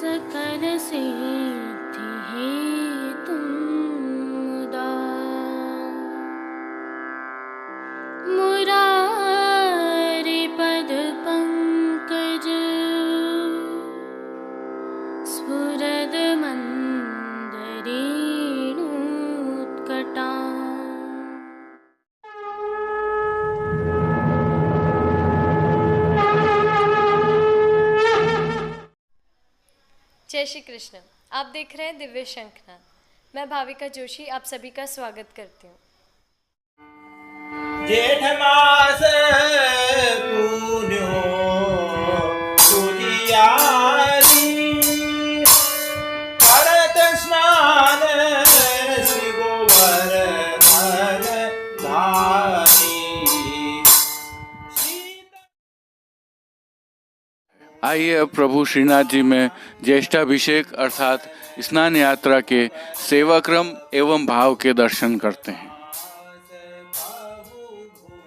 सकल सिद्धि हेतु मुदा मुरारि पद पंकज स्फुरद मंदरेणुत्कटा। जय श्री कृष्ण। आप देख रहे हैं दिव्य शंखनाद। मैं भाविका जोशी आप सभी का स्वागत करती हूँ। जेठ मास पुण्यो तुझियारी करत स्नान श्री गोवर्धन धारी। आइए अब प्रभु श्रीनाथ जी में ज्येष्ठाभिषेक अर्थात स्नान यात्रा के सेवाक्रम एवं भाव के दर्शन करते हैं।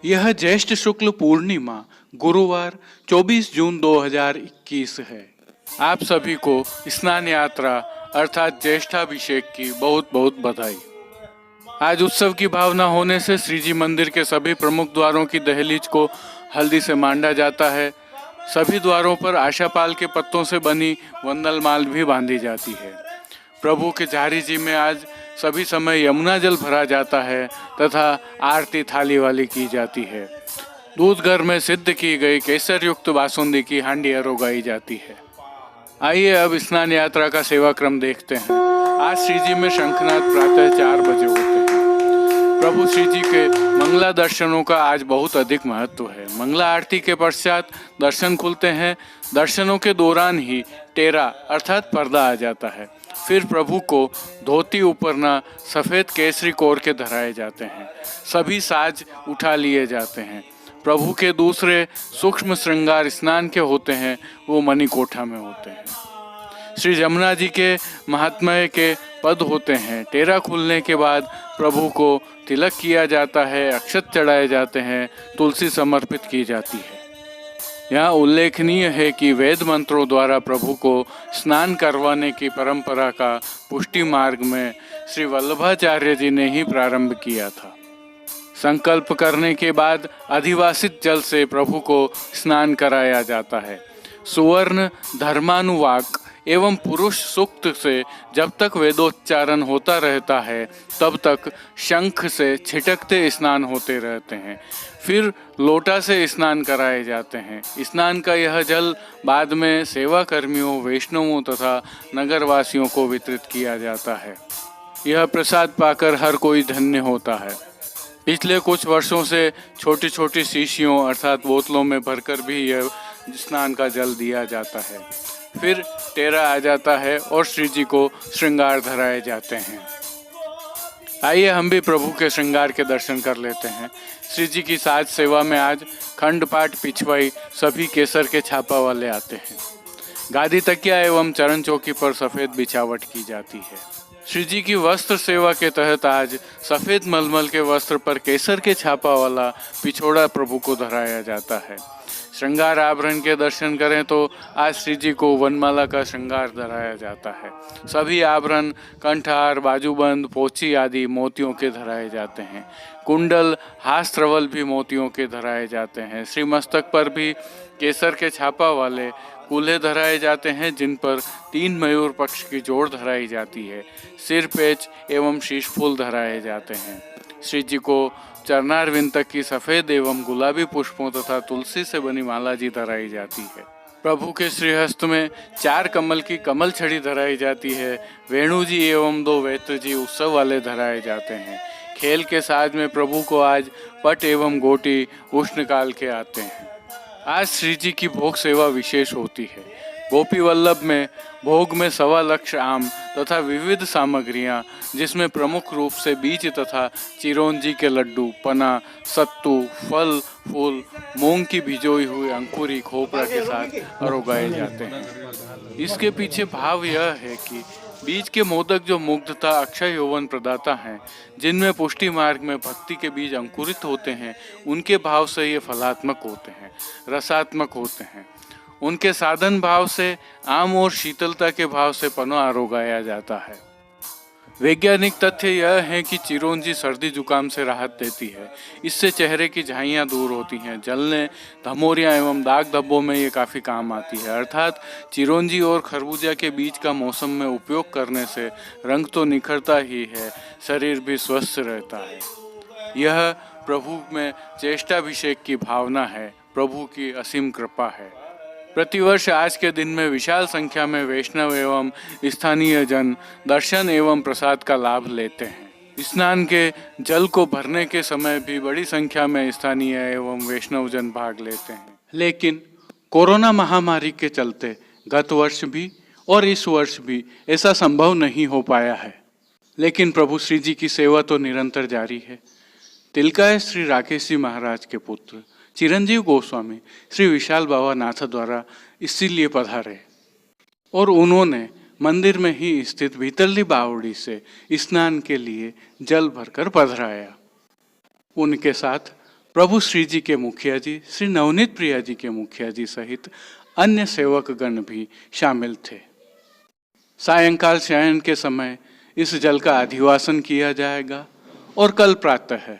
यह ज्येष्ठ शुक्ल पूर्णिमा गुरुवार 24 जून 2021 है। आप सभी को स्नान यात्रा अर्थात ज्येष्ठाभिषेक की बहुत बहुत बधाई। आज उत्सव की भावना होने से श्रीजी मंदिर के सभी प्रमुख द्वारों की दहलीज को हल्दी से मांडा जाता है। सभी द्वारों पर आशापाल के पत्तों से बनी वंदलमाल भी बांधी जाती है। प्रभु के झारी जी में आज सभी समय यमुना जल भरा जाता है तथा आरती थाली वाली की जाती है। दूध घर में सिद्ध की गई केसर युक्त बासुंदी की हांडी अरोगाई जाती है। आइए अब स्नान यात्रा का सेवाक्रम देखते हैं। आज श्रीजी में शंखनाद प्रातः 4 बजे होते हैं। प्रभु श्री जी के मंगला दर्शनों का आज बहुत अधिक महत्व है। मंगला आरती के पश्चात दर्शन खुलते हैं। दर्शनों के दौरान ही टेरा अर्थात पर्दा आ जाता है। फिर प्रभु को धोती ऊपरना सफ़ेद केसरी कोर के धराए जाते हैं। सभी साज उठा लिए जाते हैं। प्रभु के दूसरे सूक्ष्म श्रृंगार स्नान के होते हैं, वो मणिकोठा में होते हैं। श्री जमुना जी के महात्म्य के पद होते हैं। टेरा खुलने के बाद प्रभु को तिलक किया जाता है, अक्षत चढ़ाए जाते हैं, तुलसी समर्पित की जाती है। यहाँ उल्लेखनीय है कि वेद मंत्रों द्वारा प्रभु को स्नान करवाने की परंपरा का पुष्टि मार्ग में श्री वल्लभाचार्य जी ने ही प्रारंभ किया था। संकल्प करने के बाद अधिवासित जल से प्रभु को स्नान कराया जाता है। सुवर्ण धर्मानुवाक एवं पुरुष सूक्त से जब तक वेदोच्चारण होता रहता है तब तक शंख से छिटकते स्नान होते रहते हैं। फिर लोटा से स्नान कराए जाते हैं। स्नान का यह जल बाद में सेवा कर्मियों, वैष्णवों तथा नगरवासियों को वितरित किया जाता है। यह प्रसाद पाकर हर कोई धन्य होता है। पिछले कुछ वर्षों से छोटी छोटी शीशियों अर्थात बोतलों में भरकर भी यह स्नान का जल दिया जाता है। फिर टेरा आ जाता है और श्री जी को श्रृंगार धराए जाते हैं। आइए हम भी प्रभु के श्रृंगार के दर्शन कर लेते हैं। श्री जी की साज सेवा में आज खंड पाठ पिछवाई सभी केसर के छापा वाले आते हैं। गादी तकिया एवं चरण चौकी पर सफ़ेद बिछावट की जाती है। श्री जी की वस्त्र सेवा के तहत आज सफ़ेद मलमल के वस्त्र पर केसर के छापा वाला पिछोड़ा प्रभु को धराया जाता है। श्रृंगार आभरण के दर्शन करें तो आज श्री जी को वनमाला का श्रृंगार धराया जाता है। सभी आभरण कंठहार, बाजूबंद, पोची आदि मोतियों के धराए जाते हैं। कुंडल, हास्त्रवल भी मोतियों के धराए जाते हैं। श्री मस्तक पर भी केसर के छापा वाले कूल्हे धराए जाते हैं जिन पर 3 मयूर पक्ष की जोड़ धराई जाती है। सिर पेच एवं शीश फूल धराए जाते हैं। श्री जी को चरणारविंद तक की सफ़ेद एवं गुलाबी पुष्पों तथा तुलसी से बनी माला जी धराई जाती है। प्रभु के श्रीहस्त में 4 कमल की कमल छड़ी धराई जाती है। वेणु जी एवं 2 वेत्र जी उत्सव वाले धराए जाते हैं। खेल के साज में प्रभु को आज पट एवं गोटी उष्णकाल के आते हैं। आज श्री जी की भोग सेवा विशेष होती है। गोपी वल्लभ में भोग में 1.25 लाख आम तथा विविध सामग्रियां जिसमें प्रमुख रूप से बीज तथा चिरौंजी के लड्डू, पना, सत्तू, फल, फूल, मूंग की भिजोई हुई अंकुरी खोपरा के साथ अरोगाए जाते हैं। इसके पीछे भाव यह है कि बीज के मोदक जो मुग्धता, अक्षय यौवन प्रदाता हैं, जिनमें पुष्टि मार्ग में भक्ति के बीज अंकुरित होते हैं, उनके भाव से ये फलात्मक होते हैं, रसात्मक होते हैं। उनके साधन भाव से आम और शीतलता के भाव से पनवार उगाया जाता है। वैज्ञानिक तथ्य यह है कि चिरौंजी सर्दी जुकाम से राहत देती है। इससे चेहरे की झाइयाँ दूर होती हैं। जलने, धमोरियाँ एवं दाग धब्बों में ये काफ़ी काम आती है। अर्थात चिरौंजी और खरबूजा के बीज का मौसम में उपयोग करने से रंग तो निखरता ही है, शरीर भी स्वस्थ रहता है। यह प्रभु में ज्येष्ठाभिषेक की भावना है, प्रभु की असीम कृपा है। प्रतिवर्ष आज के दिन में विशाल संख्या में वैष्णव एवं स्थानीय जन दर्शन एवं प्रसाद का लाभ लेते हैं। स्नान के जल को भरने के समय भी बड़ी संख्या में स्थानीय एवं वैष्णव जन भाग लेते हैं। लेकिन कोरोना महामारी के चलते गत वर्ष भी और इस वर्ष भी ऐसा संभव नहीं हो पाया है। लेकिन प्रभु श्री जी की सेवा तो निरंतर जारी है। तिलकाय श्री राकेश जी महाराज के पुत्र चिरंजीव गोस्वामी श्री विशाल बाबा नाथ द्वारा इसीलिए पधारे और उन्होंने मंदिर में ही स्थित भीतरली बावड़ी से स्नान के लिए जल भरकर पधराया। उनके साथ प्रभु श्री जी के मुखिया जी श्री नवनीत प्रिया जी के मुखिया जी सहित अन्य सेवकगण भी शामिल थे। सायंकाल शयन के समय इस जल का अधिवासन किया जाएगा और कल प्रातः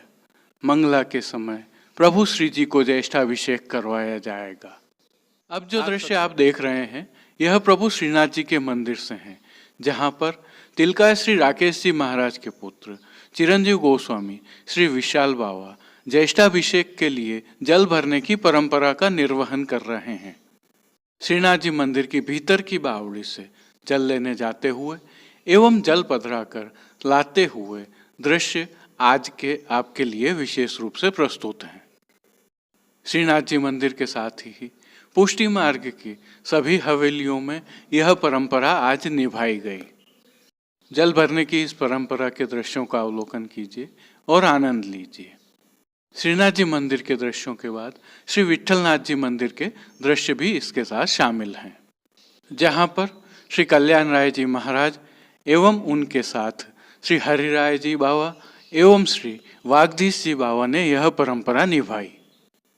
मंगला के समय प्रभु श्री जी को ज्येष्ठाभिषेक करवाया जाएगा। अब जो दृश्य आप देख रहे हैं यह प्रभु श्रीनाथ जी के मंदिर से हैं, जहां पर तिलकाय श्री राकेश जी महाराज के पुत्र चिरंजीव गोस्वामी श्री विशाल बाबा ज्येष्ठाभिषेक के लिए जल भरने की परंपरा का निर्वहन कर रहे हैं। श्रीनाथ जी मंदिर की भीतर की बावड़ी से जल लेने जाते हुए एवं जल पधरा कर लाते हुए दृश्य आज के आपके लिए विशेष रूप से प्रस्तुत हैं। श्रीनाथ जी मंदिर के साथ ही पुष्टि मार्ग की सभी हवेलियों में यह परंपरा आज निभाई गई। जल भरने की इस परंपरा के दृश्यों का अवलोकन कीजिए और आनंद लीजिए। श्रीनाथ जी मंदिर के दृश्यों के बाद श्री विट्ठलनाथ जी मंदिर के दृश्य भी इसके साथ शामिल हैं, जहां पर श्री कल्याण राय जी महाराज एवं उनके साथ श्री हरिराय जी बाबा एवं श्री वागधीश जी बाबा ने यह परंपरा निभाई।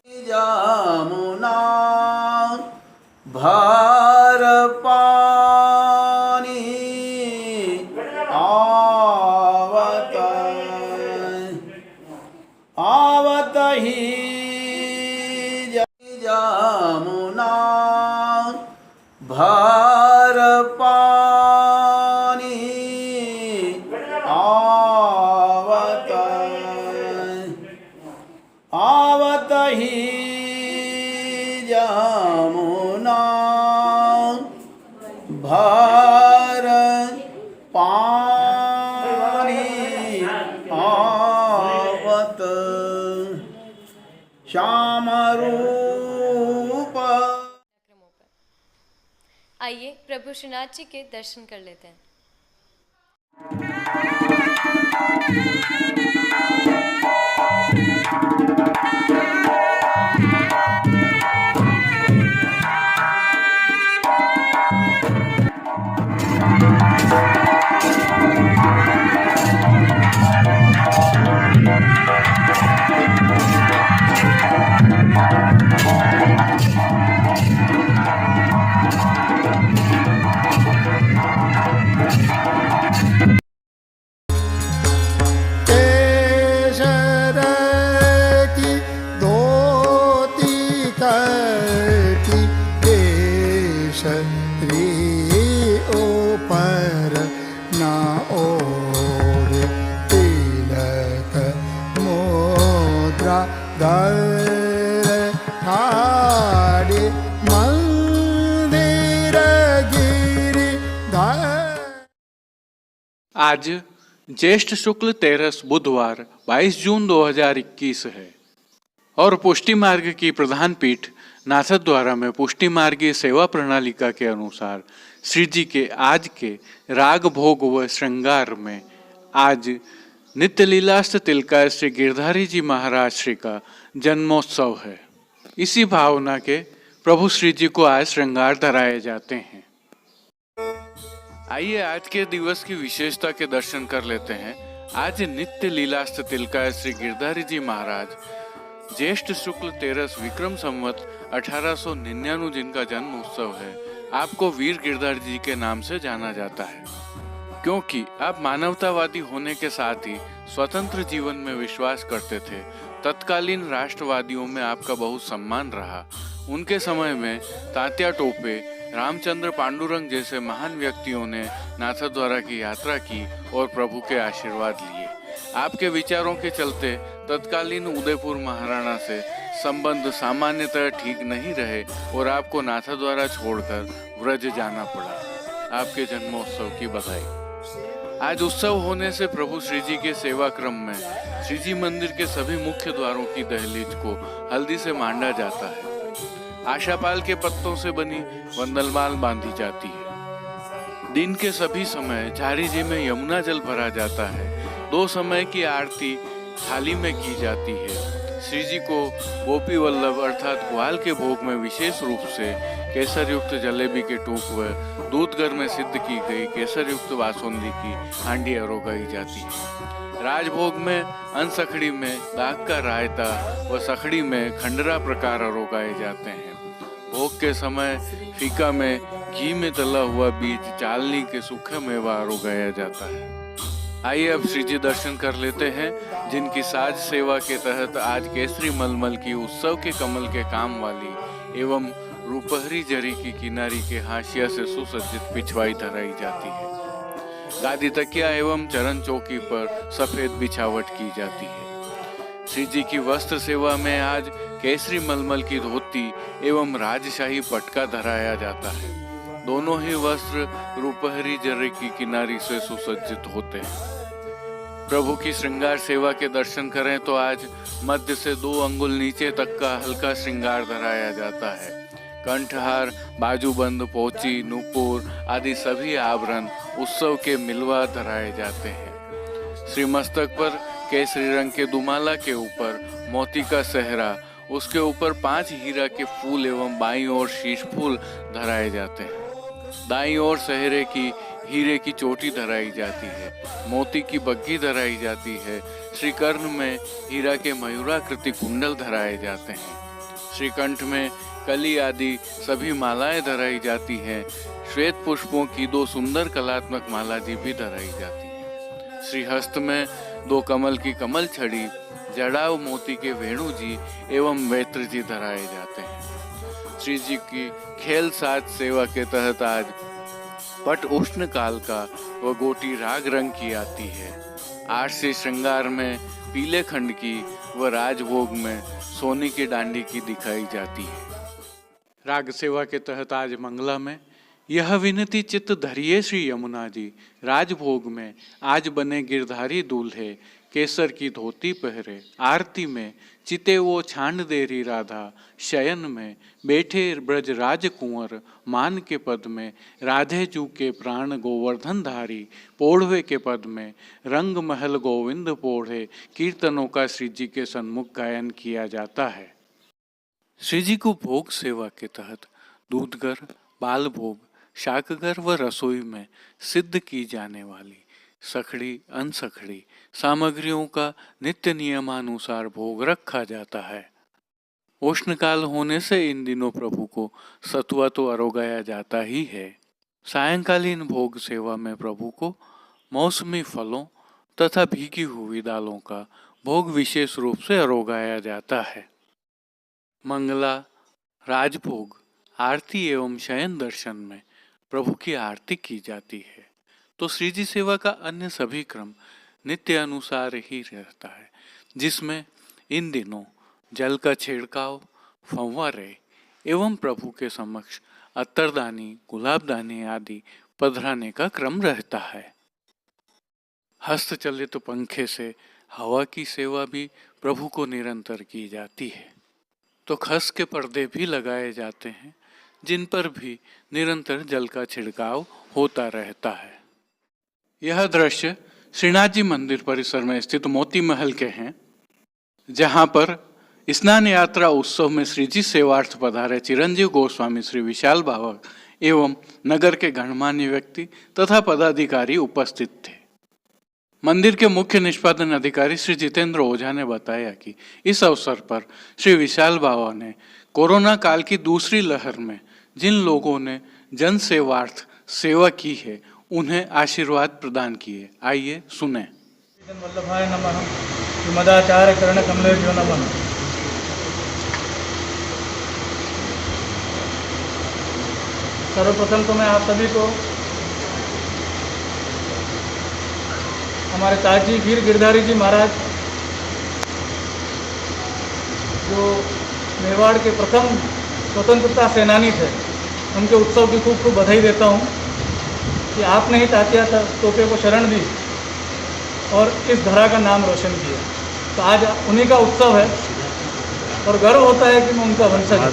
जमुना भार पानी आवत ही जमुना भार पानी आवत ही जमुना भार पानी आवत श्याम रूप। आइए प्रभु श्रीनाथ जी के दर्शन कर लेते हैं। आज ज्येष्ठ शुक्ल 13 बुधवार 22 जून 2021 है और पुष्टि मार्ग की प्रधान पीठ नाथद्वारा में पुष्टि मार्गीय सेवा प्रणालिका के अनुसार श्री जी के आज के राग भोग व श्रृंगार में आज नित्य लीलास्त तिलकाय श्री गिरधारी जी महाराज श्री का जन्मोत्सव है। इसी भावना के प्रभु श्री जी को आज श्रृंगार धराए जाते हैं। आइए आज के दिवस की विशेषता के दर्शन कर लेते हैं। आज नित्य लीलास्त तिलकाय श्री गिरधारी जी महाराज ज्येष्ठ शुक्ल 13 विक्रम संवत 1899 जिनका जन्म उत्सव है, आपको वीर गिरधर जी के नाम से जाना जाता है, क्योंकि आप मानवतावादी होने के साथ ही स्वतंत्र जीवन में विश्वास करते थे। तत्कालीन राष्ट्रवादियों में आपका बहुत सम्मान रहा। उनके समय में तात्या टोपे, रामचंद्र पांडुरंग जैसे महान व्यक्तियों ने नाथद्वारा की यात्रा की और प्रभु के आशीर्वाद लिए। आपके विचारों के चलते तत्कालीन उदयपुर महाराणा से संबंध सामान्यतः ठीक नहीं रहे और आपको नाथद्वारा छोड़कर व्रज जाना पड़ा। आपके जन्मोत्सव की बधाई। आज उत्सव होने से प्रभु श्री जी के सेवा क्रम में श्री जी मंदिर के सभी मुख्य द्वारों की दहलीज को हल्दी से मांडा जाता है। आशापाल के पत्तों से बनी वंदलमाल बांधी जाती है। दिन के सभी समय झारी जी में यमुना जल भरा जाता है। 2 समय की आरती थाली में की जाती है। श्री जी को गोपी वल्लभ अर्थात ग्वाल के भोग में विशेष रूप से केसर युक्त जलेबी के टूक व दूधगर में सिद्ध की गई केसर युक्त बासुंदी की हांडी अरोगाई जाती है। राजभोग में अनसखड़ी में दाग का रायता व सखड़ी में खंडरा प्रकार अरोगाए जाते हैं। भोग के समय फीका में घी में तला हुआ बीज चालनी के सूखे मेवा अरोगाया जाता है। आइए अब श्री जी दर्शन कर लेते हैं, जिनकी साज सेवा के तहत आज केसरी मलमल की उत्सव के कमल के काम वाली एवं रूपहरी जरी की किनारी के हाशिया से सुसज्जित पिछवाई धराई जाती है। गादी तकिया एवं चरण चौकी पर सफेद बिछावट की जाती है। श्री जी की वस्त्र सेवा में आज केसरी मलमल की धोती एवं राजशाही पटका धराया जाता है। दोनों ही वस्त्र रूपहरी जरी की किनारी से सुसज्जित होते हैं। प्रभु की श्रृंगार सेवा के दर्शन करें तो आज मध्य से 2 अंगुल नीचे तक का हल्का श्रृंगार धराया जाता है। कंठहार, बाजूबंद, पोची, नूपुर आदि सभी आभरण उत्सव के मिलवा धराए जाते हैं। श्री मस्तक पर केसरी रंग के दुमाला के ऊपर मोती का सेहरा, उसके ऊपर 5 हीरा के फूल एवं बाईं ओर शीश फूल धराए जाते हैं। दाईं ओर सेहरे की हीरे की चोटी धराई जाती है। मोती की बग्घी धराई जाती है। श्री कर्ण में हीरा के मयूराकृति कुंडल धराए जाते हैं। श्री कंठ में कली आदि सभी मालाएं धराई जाती हैं। श्वेत पुष्पों की 2 सुंदर कलात्मक माला जी भी धराई जाती है। श्री हस्त में 2 कमल की कमल छड़ी, जड़ाव मोती के वेणु जी एवं वेत्र जी धराए जाते हैं। श्री जी की खेल साज सेवा के तहत आज पट उष्ण काल का व गोटी राग रंग की आती है। आरसी श्रृंगार में पीले खंड की व राजभोग में सोने की डांडी की दिखाई जाती है। राग सेवा के तहत आज मंगला में यह विनती चित्त धरिए श्री यमुना जी, राजभोग में आज बने गिरधारी दूल्हे, केसर की धोती पहरे। आरती में चिते वो छांड देरी राधा, शयन में बैठे ब्रज राज कुंवर, मान के पद में राधे जू के प्राण गोवर्धन धारी। पोढ़वे के पद में रंग महल गोविंद पोढ़े। कीर्तनों का श्री जी के सन्मुख गायन किया जाता है। श्री जी को भोग सेवा के तहत दूधगर, बाल भोग, शाकगर व रसोई में सिद्ध की जाने वाली सखड़ी, अनसखड़ी सामग्रियों का नित्य नियमानुसार भोग रखा जाता है। उष्णकाल होने से इन दिनों प्रभु को सतुआ तो अरोगाया जाता ही है। सायंकालीन भोग सेवा में प्रभु को मौसमी फलों तथा भीगी हुई दालों का भोग विशेष रूप से अरोगाया जाता है। मंगला, राजभोग, आरती एवं शयन दर्शन में प्रभु की आरती की जाती है, तो श्री जी सेवा का अन्य सभी क्रम नित्य अनुसार ही रहता है, जिसमें इन दिनों जल का छिड़काव, फव्वारे एवं प्रभु के समक्ष अत्तरदानी, गुलाबदानी आदि पधराने का क्रम रहता है। हस्तचलित पंखे से हवा की सेवा भी प्रभु को निरंतर की जाती है, तो खस के पर्दे भी लगाए जाते हैं, जिन पर भी निरंतर जल का छिड़काव होता रहता है। यह दृश्य श्रीनाथ जी मंदिर परिसर में स्थित मोती महल के हैं, जहां पर स्नान यात्रा उत्सव में श्री जी सेवार्थ पधारे चिरंजीव गोस्वामी श्री विशाल बाबा एवं नगर के गणमान्य व्यक्ति तथा पदाधिकारी उपस्थित थे। मंदिर के मुख्य निष्पादन अधिकारी श्री जितेंद्र ओझा ने बताया कि इस अवसर पर श्री विशाल बाबा ने कोरोना काल की दूसरी लहर में जिन लोगों ने जन सेवार्थ सेवा की है उन्हें आशीर्वाद प्रदान किए। आइए सुने। वल्लभाय नमः, विमदाचार्य कर्ण कमलेभ्यो नमः। सर्वप्रथम तो मैं आप सभी को हमारे ताजी वीर गिरधारी जी महाराज जो मेवाड़ के प्रथम स्वतंत्रता सेनानी थे, उनके उत्सव की खूब खूब बधाई देता हूँ कि आपने ही तात्या तोपे को शरण दी और इस धरा का नाम रोशन किया। तो आज उन्हीं का उत्सव है और गर्व होता है कि मैं उनका वंशज हूं।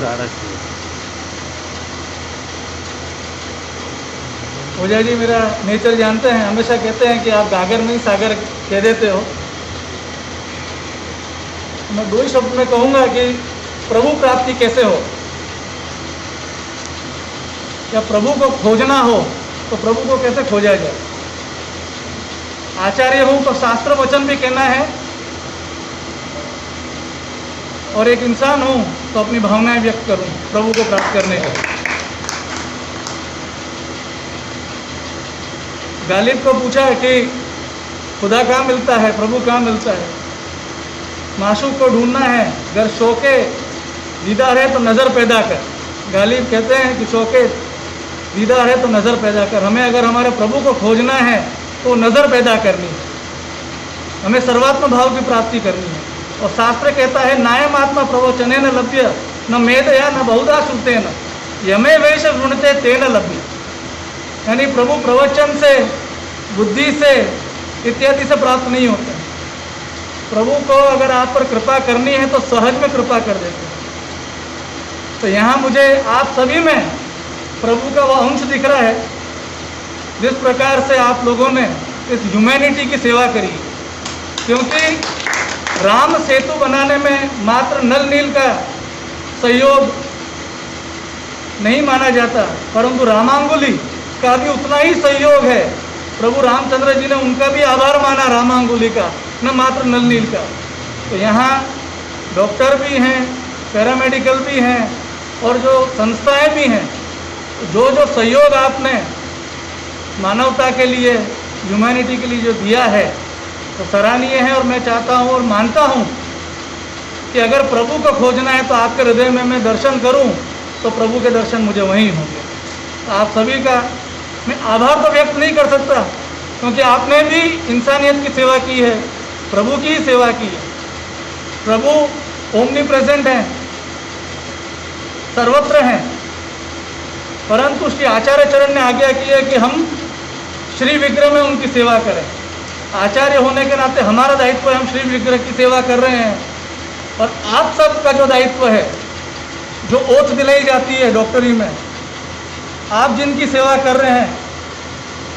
ओझा जी मेरा नेचर जानते हैं, हमेशा कहते हैं कि आप गागर में ही सागर कह देते हो। मैं दो ही शब्द में कहूँगा कि प्रभु प्राप्ति कैसे हो, या प्रभु को खोजना हो तो प्रभु को कैसे खोजा जाए। आचार्य हूं तो शास्त्र वचन भी कहना है और एक इंसान हूं तो अपनी भावनाएं व्यक्त करूं प्रभु को प्राप्त करने का। गालिब को पूछा है कि खुदा कहाँ मिलता है, प्रभु कहाँ मिलता है। माशूक को ढूंढना है, अगर शौके दीदार है तो नज़र पैदा कर। गालिब कहते हैं कि शौके दीदार है तो नज़र पैदा कर। हमें अगर हमारे प्रभु को खोजना है तो नज़र पैदा करनी है, हमें सर्वात्म भाव की प्राप्ति करनी है। और शास्त्र कहता है नायम आत्मा प्रवचने न लभ्य न मेधया न बहुधा श्रुते न यमे वेश वृणते तेन लभ्य। यानी प्रभु प्रवचन से, बुद्धि से इत्यादि से प्राप्त नहीं होते। प्रभु को अगर आप पर कृपा करनी है तो सहज में कृपा कर देते हैं। तो यहाँ मुझे आप सभी में प्रभु का वह अंश दिख रहा है जिस प्रकार से आप लोगों ने इस ह्यूमैनिटी की सेवा करी। क्योंकि राम सेतु बनाने में मात्र नल नील का सहयोग नहीं माना जाता, परंतु रामांगुली का भी उतना ही सहयोग है। प्रभु रामचंद्र जी ने उनका भी आभार माना रामांगुली का, न मात्र नल नील का। तो यहाँ डॉक्टर भी हैं, पैरामेडिकल भी हैं और जो संस्थाएं भी हैं, जो जो सहयोग आपने मानवता के लिए, ह्यूमैनिटी के लिए जो दिया है तो सराहनीय है। और मैं चाहता हूँ और मानता हूँ कि अगर प्रभु को खोजना है तो आपके हृदय में मैं दर्शन करूँ तो प्रभु के दर्शन मुझे वहीं होंगे। तो आप सभी का मैं आभार तो व्यक्त नहीं कर सकता क्योंकि आपने भी इंसानियत की सेवा की है, प्रभु की ही सेवा की है। प्रभु ओमनी प्रेजेंट हैं, सर्वत्र हैं, परंतु श्री आचार्य चरण ने आज्ञा की है कि हम श्री विग्रह में उनकी सेवा करें। आचार्य होने के नाते हमारा दायित्व है, हम श्री विग्रह की सेवा कर रहे हैं। और आप सबका जो दायित्व है, जो ओथ दिलाई जाती है डॉक्टरी में, आप जिनकी सेवा कर रहे हैं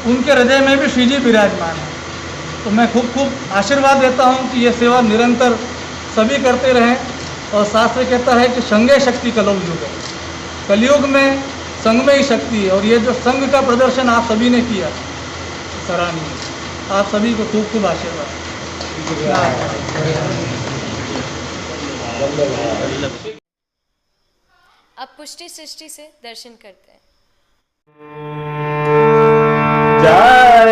उनके हृदय में भी श्री जी विराजमान है। तो मैं खूब खूब आशीर्वाद देता हूँ कि ये सेवा निरंतर सभी करते रहें। और शास्त्र कहता है कि संगे शक्ति कलयुग है, कलयुग में संग में ही शक्ति है। और ये जो संघ का प्रदर्शन आप सभी ने किया सराहनीय। आप सभी को खूब खूब आशीर्वाद। अब पुष्टि सृष्टि से दर्शन करते हैं। जय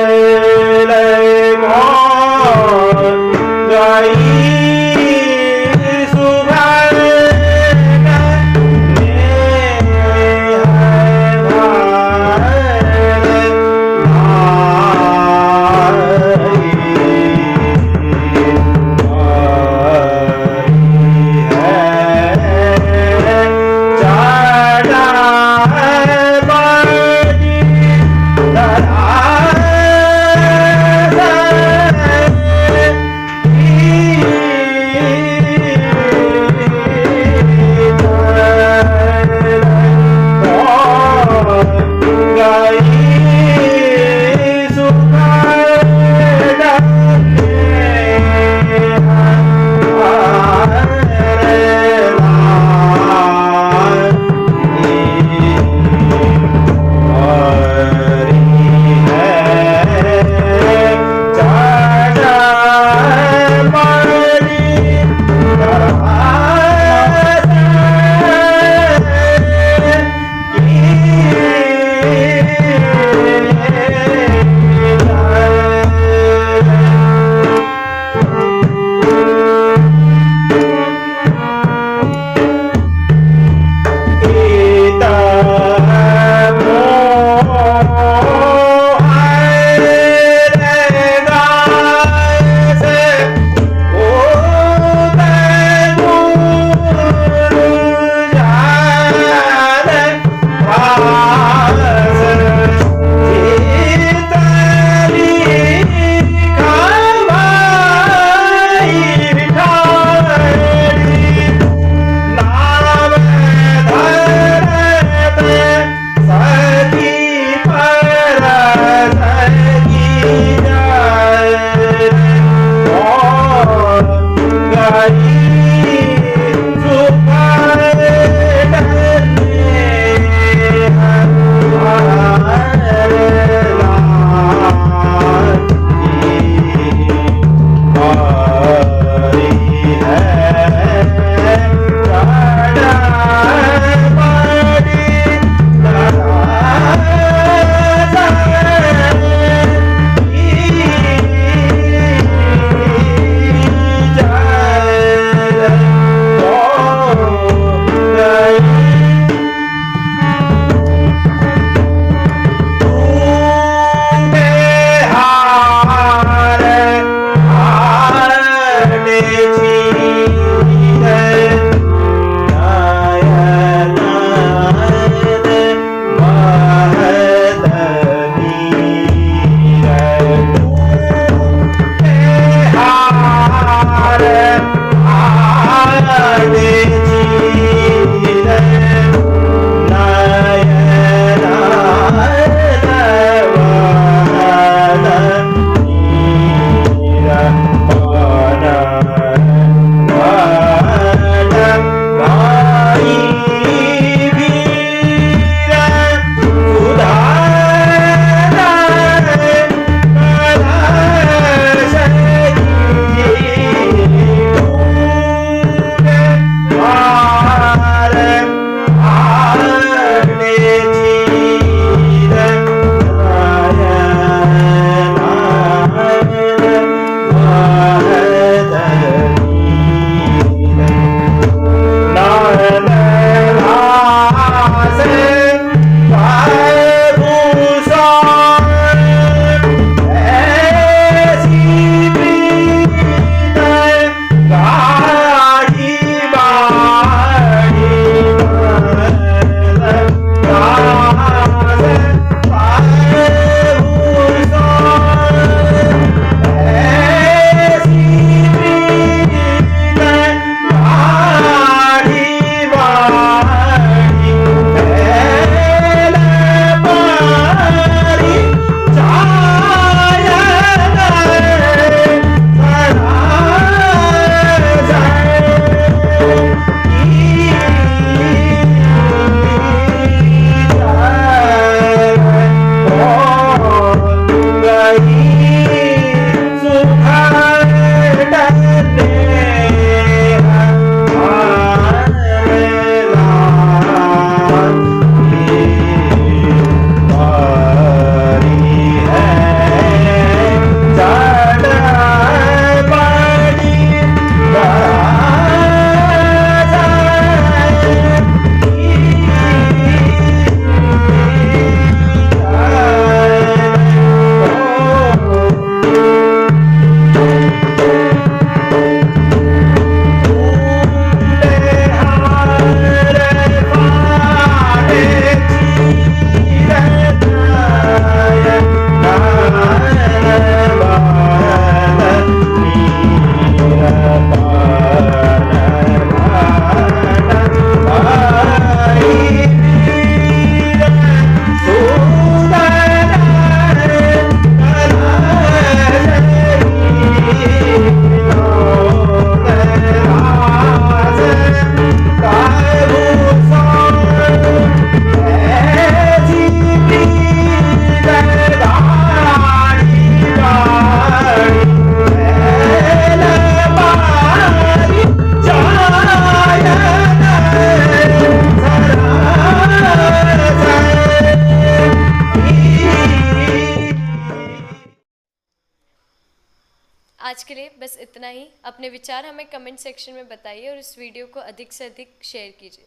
आज के लिए बस इतना ही। अपने विचार हमें कमेंट सेक्शन में बताइए और इस वीडियो को अधिक से अधिक शेयर कीजिए।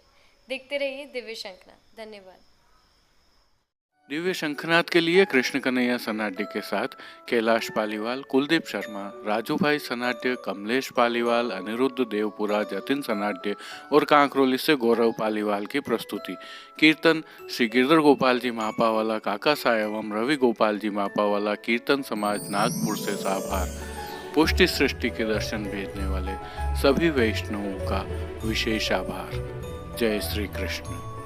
देखते रहिए दिव्य शंखनाद। धन्यवाद। दिव्य शंखनाद के लिए कृष्ण कन्हैया सनाड्य के साथ कैलाश पालीवाल, कुलदीप शर्मा, राजू भाई सनाड्य, कमलेश पालीवाल, अनिरुद्ध देवपुरा, जतिन सनाड्य और कांकरोली से गौरव पालीवाल की प्रस्तुति। कीर्तन श्री गिरधर गोपाल जी मापावाला काका साहब एवं रवि गोपाल जी मापावाला कीर्तन समाज नागपुर से साभार। पुष्टि सृष्टि के दर्शन भेजने वाले सभी वैष्णवों का विशेष आभार। जय श्री कृष्ण।